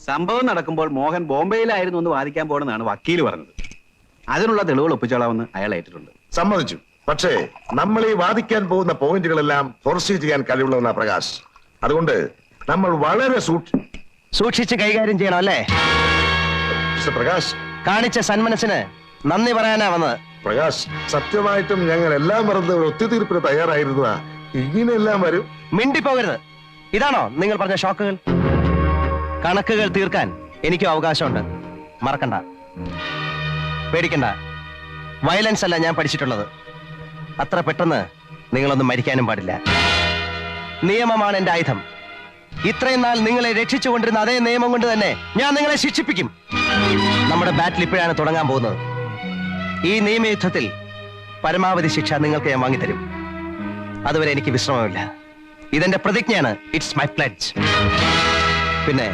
സംഭവം നടക്കുമ്പോൾ മോഹൻ ബോംബെയിലായിരുന്നു എന്ന് വാദിക്കാൻ പോകണമെന്നാണ് വക്കീൽ പറഞ്ഞത്. അതിനുള്ള തെളിവുകൾ ഒപ്പിച്ചോളാമെന്ന് അയാൾ ഏറ്റിട്ടുണ്ട്. സമ്മതിച്ചു. പക്ഷേ നമ്മൾ ഈ വാദിക്കാൻ പോകുന്ന പോയിന്റുകളെല്ലാം ഫോർസീ ചെയ്യാൻ കഴിവുള്ളവനാ പ്രകാശ്. അതുകൊണ്ട് നമ്മൾ വളരെ സൂക്ഷിച്ച് കൈകാര്യം ചെയ്യണം അല്ലേ? പ്രകാശ് കാണിച്ച സന്മനസ്സിന് നന്ദി പറയാനാ വന്നത്. പ്രകാശ്, സത്യമായിട്ടും ഞങ്ങൾ എല്ലാം മറന്ന് ഒത്തുതീർപ്പിന് തയ്യാറായിരുന്നതാ. ഇങ്ങനെയെല്ലാം വരും. മിണ്ടിപ്പോകരുത്. ഇതാണോ നിങ്ങൾ പറഞ്ഞ ഷോക്കുകൾ? കണക്കുകൾ തീർക്കാൻ എനിക്കും അവകാശമുണ്ട്. മറക്കണ്ട, പേടിക്കണ്ട. വയലൻസ് അല്ല ഞാൻ പഠിച്ചിട്ടുള്ളത്. അത്ര പെട്ടെന്ന് നിങ്ങളൊന്നും മരിക്കാനും പാടില്ല. നിയമമാണ് എന്റെ ആയുധം. ഇത്രയും നാൾ നിങ്ങളെ രക്ഷിച്ചുകൊണ്ടിരുന്ന അതേ നിയമം കൊണ്ട് തന്നെ ഞാൻ നിങ്ങളെ ശിക്ഷിപ്പിക്കും. നമ്മുടെ ബാറ്റിൽ ഇപ്പോഴാണ് തുടങ്ങാൻ പോകുന്നത്. ഈ നിയമയുദ്ധത്തിൽ പരമാവധി ശിക്ഷ നിങ്ങൾക്ക് ഞാൻ വാങ്ങിത്തരും. അതുവരെ എനിക്ക് വിശ്രമമില്ല. ഇതെന്റെ പ്രതിജ്ഞയാണ്. It's my pledge. പിന്നെ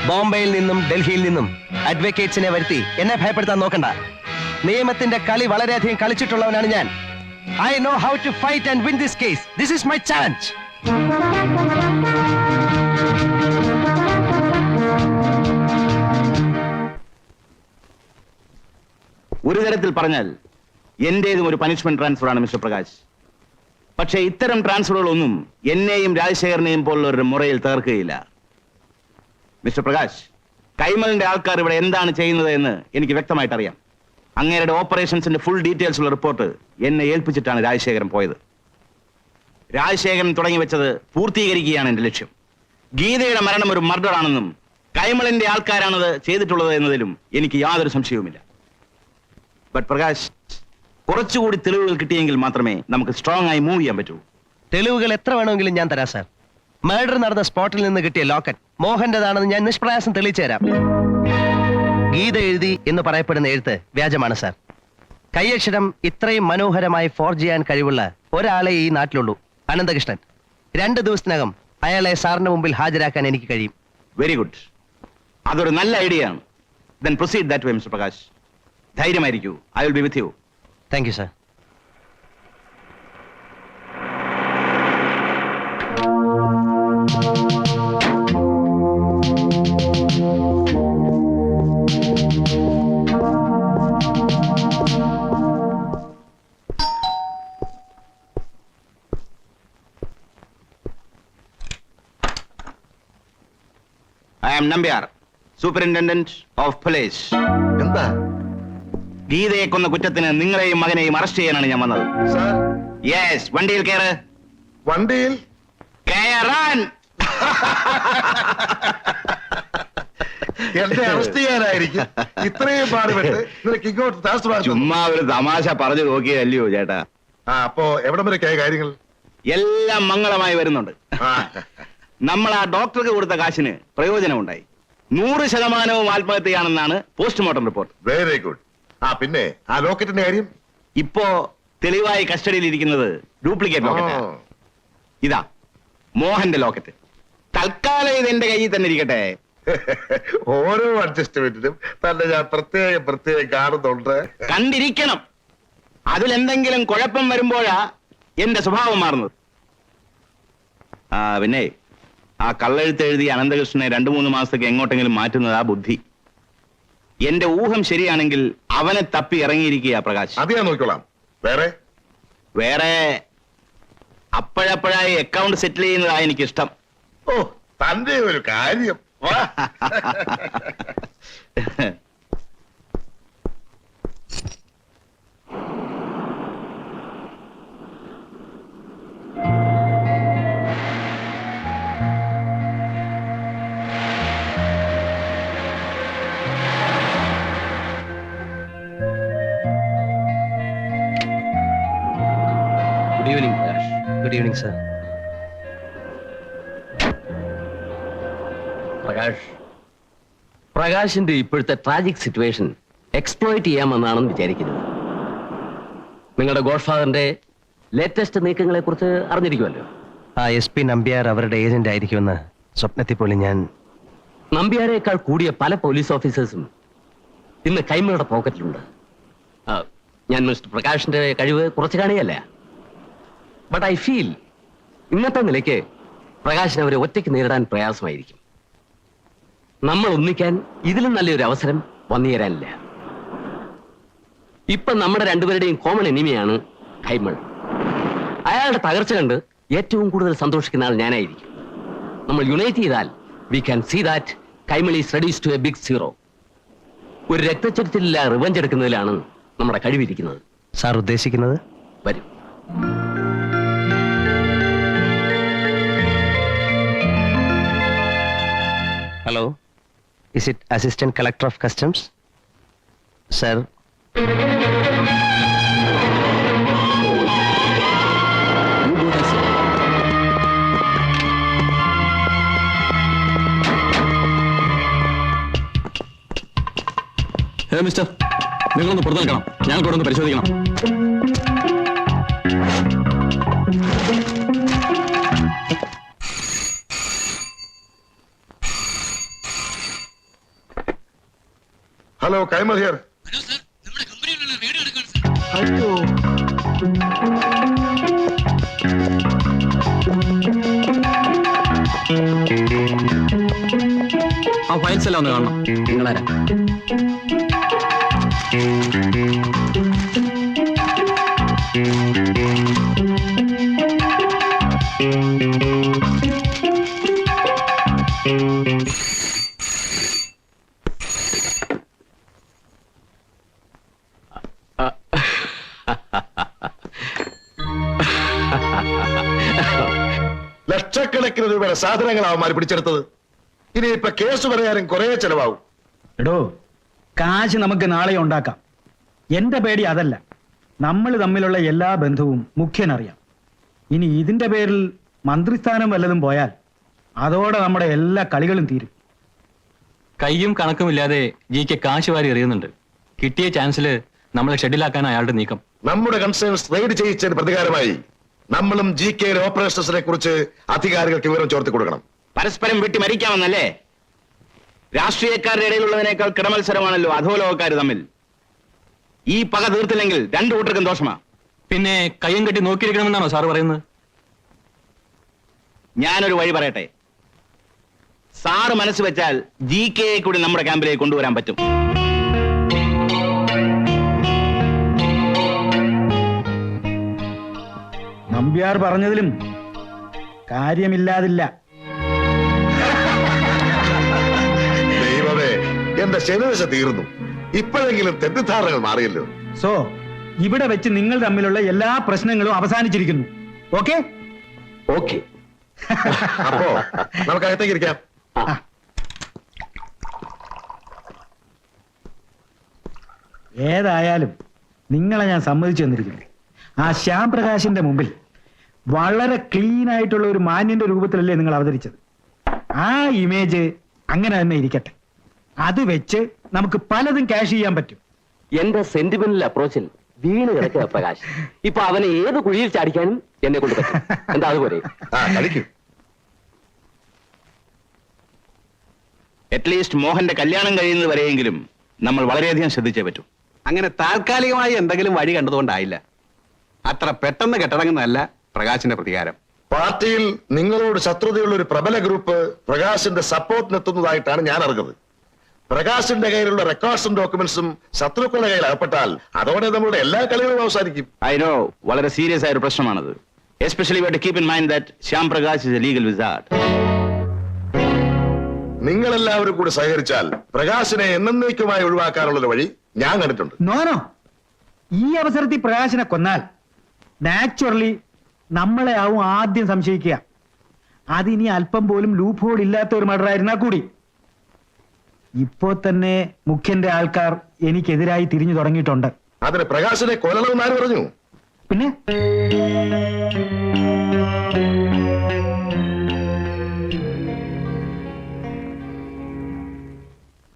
ബോംബെയിൽ നിന്നും ഡൽഹിയിൽ നിന്നും അഡ്വക്കേറ്റ്സിനെ വരുത്തി എന്നെ ഭയപ്പെടുത്താൻ നോക്കണ്ട. നിയമത്തിന്റെ കളി വളരെയധികം കളിച്ചിട്ടുള്ളവനാണ് ഞാൻ. I know how to fight and win this case. This is my challenge. ഒരു തരത്തിൽ പറഞ്ഞാൽ എന്റേതും ഒരു പനിഷ്മെന്റ് ട്രാൻസ്ഫർ ആണ് മിസ്റ്റർ പ്രകാശ്. പക്ഷേ ഇത്തരം ട്രാൻസ്ഫറുകളൊന്നും എന്നെയും രാജശേഖരനെയും പോലുള്ളവരുടെ മുറയിൽ തകർക്കുകയില്ല. മിസ്റ്റർ പ്രകാശ്, കൈമലിന്റെ ആൾക്കാർ ഇവിടെ എന്താണ് ചെയ്യുന്നത് എന്ന് എനിക്ക് വ്യക്തമായിട്ട് അറിയാം. അങ്ങേരുടെ ഓപ്പറേഷൻസിന്റെ ഫുൾ ഡീറ്റെയിൽസ് ഉള്ള റിപ്പോർട്ട് എന്നെ ഏൽപ്പിച്ചിട്ടാണ് രാജശേഖരൻ പോയത്. രാജശേഖരൻ തുടങ്ങി വെച്ചത് പൂർത്തീകരിക്കുകയാണ് എന്റെ ലക്ഷ്യം. ഗീതയുടെ മരണം ഒരു മർഡർ ആണെന്നും കൈമളിന്റെ ആൾക്കാരാണത് ചെയ്തിട്ടുള്ളത് എന്നതിലും എനിക്ക് യാതൊരു സംശയവുമില്ല. ബട്ട് പ്രകാശ്, കുറച്ചുകൂടി തെളിവുകൾ കിട്ടിയെങ്കിൽ മാത്രമേ നമുക്ക് സ്ട്രോങ് ആയി മൂവ് ചെയ്യാൻ പറ്റൂ. തെളിവുകൾ എത്ര വേണമെങ്കിലും ഞാൻ തരാം സാർ. മർഡർ നടന്ന സ്പോട്ടിൽ നിന്ന് കിട്ടിയ ലോക്കറ്റ് മോഹന്റേതാണെന്ന് ഞാൻ നിഷ്പ്രയാസം തെളിയിച്ചു തരാം. ഗീത എഴുതി എന്ന് പറയപ്പെടുന്ന എഴുത്ത് വ്യാജമാണ് സാർ. കൈയക്ഷരം ഇത്രയും മനോഹരമായി ഫോർജ് ചെയ്യാൻ കഴിവുള്ള ഒരാളെ ഈ നാട്ടിലുള്ളൂ, അനന്തകൃഷ്ണൻ. 2 ദിവസത്തിനകം അയാളെ സാറിന് മുമ്പിൽ ഹാജരാക്കാൻ എനിക്ക് കഴിയും. Very good. അതൊരു നല്ല ഐഡിയ ആണ്. Then proceed that way mister Prakash. ധൈര്യമായിരിക്കൂ. I will be with you. Thank you sir. I am Nambiar, Superintendent of Police. എന്താ? ഗീതയെ കൊന്ന കുറ്റത്തിന് നിങ്ങളെയും മകനെയും അറസ്റ്റ് ചെയ്യാനാണ് ഞാൻ വന്നത്. സാർ? യെസ്. വണ്ടിയിൽ കയറ്. വണ്ടിയിൽ കയറാൻ. എന്നെ അറസ്റ്റ് ചെയ്യാനായിരിക്കും ഇത്രയും പാടുപെട്ട് നിനക്ക് ഇങ്ങോട്ട് ട്രാൻസ്ഫർ ആക്കി. ചുമ്മാ ഒരു തമാശ പറഞ്ഞു നോക്കിയല്ലയോ ചേട്ടാ. അപ്പോ എവിടം വരെയൊക്കെയായ കാര്യങ്ങൾ? എല്ലാം മംഗളമായി വരുന്നുണ്ട്. നമ്മൾ ആ ഡോക്ടർക്ക് കൊടുത്ത കാശിന് പ്രയോജനമുണ്ടായി. 100% ആത്മഹത്യയാണെന്നാണ് പോസ്റ്റ്മോർട്ടം റിപ്പോർട്ട്. Very good. പിന്നെ ആ ലോക്കറ്റിന്റെ കാര്യം? ഇപ്പോ തെളിവായി കസ്റ്റഡിയിൽ ഇരിക്കുന്നത് ഡ്യൂപ്ലിക്കേറ്റ് ലോക്കറ്റ്. ഇതാ മോഹന്റെ ലോക്കറ്റ്. തൽക്കാലം ഇത് എന്റെ കയ്യിൽ തന്നെ ഇരിക്കട്ടെ. ഓരോ അഡ്ജസ്റ്റ്മെന്റിനും തന്നെ ഞാൻ പ്രത്യേകം കാണുന്നുണ്ട്. കണ്ടിരിക്കണം. അതിലെന്തെങ്കിലും കുഴപ്പം വരുമ്പോഴാ എന്റെ സ്വഭാവം മാറുന്നത്. പിന്നെ ആ കള്ളെഴുത്ത് എഴുതി അനന്തകൃഷ്ണനെ 2-3 മാസത്തേക്ക് എങ്ങോട്ടെങ്കിലും മാറ്റുന്നത് ആ ബുദ്ധി. എന്റെ ഊഹം ശരിയാണെങ്കിൽ അവനെ തപ്പി ഇറങ്ങിയിരിക്കുക പ്രകാശ്. അത് ഞാൻ നോക്കിക്കോളാം. വേറെ അപ്പോഴപ്പോഴായി അക്കൗണ്ട് സെറ്റിൽ ചെയ്യുന്നതാ എനിക്കിഷ്ടം. ഓ, തന്റെ ഒരു കാര്യം. Good evening, Prakash. Good evening, sir. പ്രകാശിന്റെ ഇപ്പോഴത്തെ ട്രാജിക് സിറ്റുവേഷൻ എക്സ്പ്ലോയിറ്റ് ചെയ്യാമെന്നാണെന്ന് വിചാരിക്കുന്നത്. നിങ്ങളുടെ ഗോഡ്ഫാദറിന്റെ ലേറ്റസ്റ്റ് നീക്കങ്ങളെ കുറിച്ച് അറിഞ്ഞിരിക്കുമല്ലോ. ആ SP നമ്പ്യാർ അവരുടെ ഏജന്റ് ആയിരിക്കുമെന്ന് സ്വപ്നത്തിൽ പോലും ഞാൻ. നമ്പ്യാരേക്കാൾ കൂടിയ പല പോലീസ് ഓഫീസേഴ്സും ഇന്ന് കൈമളുടെ പോക്കറ്റിലുണ്ട്. ഞാൻ മിസ്റ്റർ പ്രകാശിന്റെ കഴിവ് കുറച്ച് കാണുകയല്ല. ബട്ട് ഐ ഫീൽ ഇന്നത്തെ നിലയ്ക്ക് പ്രകാശിനെ അവരെ ഒറ്റയ്ക്ക് നേരിടാൻ പ്രയാസമായിരിക്കും. നമ്മൾ ഒന്നിക്കാൻ ഇതിലും നല്ലൊരു അവസരം വന്നു തരാനില്ല. ഇപ്പൊ നമ്മുടെ രണ്ടുപേരുടെയും കോമൺ എനിമിയാണ് കൈമൾ. അയാളുടെ തകർച്ച കണ്ട് ഏറ്റവും കൂടുതൽ സന്തോഷിക്കുന്ന ആൾ ഞാനായിരിക്കും. നമ്മൾ യുണൈറ്റ് ചെയ്താൽ we can see that Kaimal is reduce to a big zero. ഒരു രക്തച്ചൊരിച്ചിലില്ല റിവഞ്ച് എടുക്കുന്നതിലാണ് നമ്മുടെ കഴിവിരിക്കുന്നത്. സാർ ഉദ്ദേശിക്കുന്നത്? വരും. Hello, is it assistant collector of customs? Sir, mister, നിങ്ങളൊന്ന് പുറത്തു നിൽക്കണം. ഞങ്ങൾക്ക് ഇവിടെ ഒന്ന് പരിശോധിക്കണം. Hello, Kaimal here. ആ ഫയൽസ് എല്ലാം ഒന്ന് കാണണം. നിങ്ങളാരാ? ലക്ഷക്കണക്കിന് രൂപയുടെ സാധനങ്ങൾ അവന്മാർ പിടിച്ചെടുത്തത്. ഇനി ഇപ്പൊ കേസ് പറയാനും കുറെ ചെലവാകും. എടോ, കാശ് നമുക്ക് നാളെ ഉണ്ടാക്കാം. എന്റെ പേടി അതല്ല. നമ്മൾ തമ്മിലുള്ള എല്ലാ ബന്ധവും മുഖ്യനറിയാം. ഇനി ഇതിന്റെ പേരിൽ മന്ത്രിസ്ഥാനം വല്ലതും പോയാൽ അതോടെ നമ്മുടെ എല്ലാ കളികളും തീരും. കയ്യും കണക്കുമില്ലാതെ ജിക്ക് കാശ് വാരി എറിയുന്നുണ്ട്. കിട്ടിയ ചാൻസില് നമ്മളെ ഷെഡിലാക്കാൻ അയാളുടെ നീക്കം. നമ്മുടെ കൺസേൺസ് റെയ്ഡ് ചെയ്യിച്ചതിന് പ്രതികാരമായി നമ്മളും ജി കെയുടെ ഓപ്പറേഷൻസിനെ കുറിച്ച് അധികാരികൾക്ക് വിവരം ചോർത്തി കൊടുക്കണം. പരസ്പരം വെട്ടി മരിക്കാമെന്നല്ലേ? രാഷ്ട്രീയക്കാരുടെ ഇടയിലുള്ളതിനേക്കാൾ കിടമത്സരമാണല്ലോ അധോലോകക്കാർ തമ്മിൽ. ഈ പക തീർത്തില്ലെങ്കിൽ രണ്ടു കൂട്ടർക്കും ദോഷമാ. പിന്നെ കയ്യും കെട്ടി നോക്കിയിരിക്കണമെന്നാണോ സാറ് പറയുന്നത്? ഞാനൊരു വഴി പറയട്ടെ. സാറ് മനസ്സ് വെച്ചാൽ ജി കെയെ കൂടി നമ്മുടെ ക്യാമ്പിലേക്ക് കൊണ്ടുവരാൻ പറ്റും. നമ്പ്യാർ പറഞ്ഞതിലും കാര്യമില്ലാതില്ല. ദൈവമേ, എന്റെ ശനിദശ തീർന്നു. ഇപ്പോഴെങ്കിലും തെറ്റിദ്ധാരണകൾ മാറിയല്ലോ. സോ ഇവിടെ വെച്ച് നിങ്ങൾ തമ്മിലുള്ള എല്ലാ പ്രശ്നങ്ങളും അവസാനിച്ചിരിക്കുന്നു. ഓക്കെ? ഓക്കെ. അപ്പോ നമുക്ക് അകത്തേക്ക് ഇരിക്കാം. ഏതായാലും നിങ്ങളെ ഞാൻ സമ്മതിച്ചു തന്നിരിക്കുന്നു. ആ ശ്യാം പ്രകാശിന്റെ മുമ്പിൽ വളരെ ക്ലീൻ ആയിട്ടുള്ള ഒരു മാന്യന്റെ രൂപത്തിലല്ലേ നിങ്ങൾ അവതരിച്ചത്. ആ ഇമേജ് അങ്ങനെ തന്നെ ഇരിക്കട്ടെ. അത് വെച്ച് നമുക്ക് പലതും ക്യാഷ് ചെയ്യാൻ പറ്റും. എന്റെ സെന്റിമെന്റൽ അപ്രോച്ചിൽ വീണ് കിടക്കുക പ്രകാശ്. ഇപ്പൊ അവനെ ഏത് കുഴിയിൽ ചാടിക്കാനും എന്നെ കൊണ്ട് പറ്റും. എന്താ അതുപോലെ? കളിക്കും. അറ്റ്ലീസ്റ്റ് മോഹന്റെ കല്യാണം കഴിയുന്നത് വരെയെങ്കിലും നമ്മൾ വളരെയധികം ശ്രദ്ധിച്ചേ പറ്റൂ. അങ്ങനെ താൽക്കാലികമായി എന്തെങ്കിലും വഴി കണ്ടതുകൊണ്ടായില്ല. അത്ര പെട്ടെന്ന് കെട്ടടങ്ങുന്നതല്ല പ്രകാശിന്റെ പ്രതികാരം. പാർട്ടിയിൽ നിങ്ങളോട് ശത്രുതയുള്ള ഒരു പ്രബല ഗ്രൂപ്പ് പ്രകാശിന്റെ സപ്പോർട്ടിനെത്തുന്നതായിട്ടാണ് ഞാൻ അറിഞ്ഞത്. പ്രകാശിന്റെ കയ്യിലുള്ള റെക്കോർഡ്സും ഡോക്യുമെന്റ്സും ശത്രുക്കളുടെ കയ്യിൽ അകപ്പെട്ടാൽ അതോടെ നമ്മളുടെ എല്ലാ കളികളും അവസാനിക്കും. ഐ നോ, വളരെ സീരിയസ് ആയ ഒരു പ്രശ്നമാണത്. Especially we have to keep in mind that Shyam Prakash is a legal wizard. നിങ്ങളെല്ലാവരും കൂടി സഹകരിച്ചാൽ പ്രകാശിനെ എന്നേക്കുമായി ഒഴിവാക്കാനുള്ള വഴി ഞാൻ കണ്ടിട്ടുണ്ട്. നോനോ, ഈ അവസരത്തിൽ പ്രകാശിനെ കൊന്നാൽ നാച്ചുറലി നമ്മളെ ആവും ആദ്യം സംശയിക്കുക. അതിനി അല്പം പോലും ലൂപ്പ് ഹോൾ ഇല്ലാത്ത ഒരു മർഡർ ആയിരുന്നാ കൂടി. ഇപ്പോ തന്നെ മുഖ്യന്റെ ആൾക്കാർ എനിക്കെതിരായി തിരിഞ്ഞു തുടങ്ങിയിട്ടുണ്ട്. അതിന് പ്രകാശിനെ കൊല്ലണമെന്ന് ആര് പറഞ്ഞു? പിന്നെ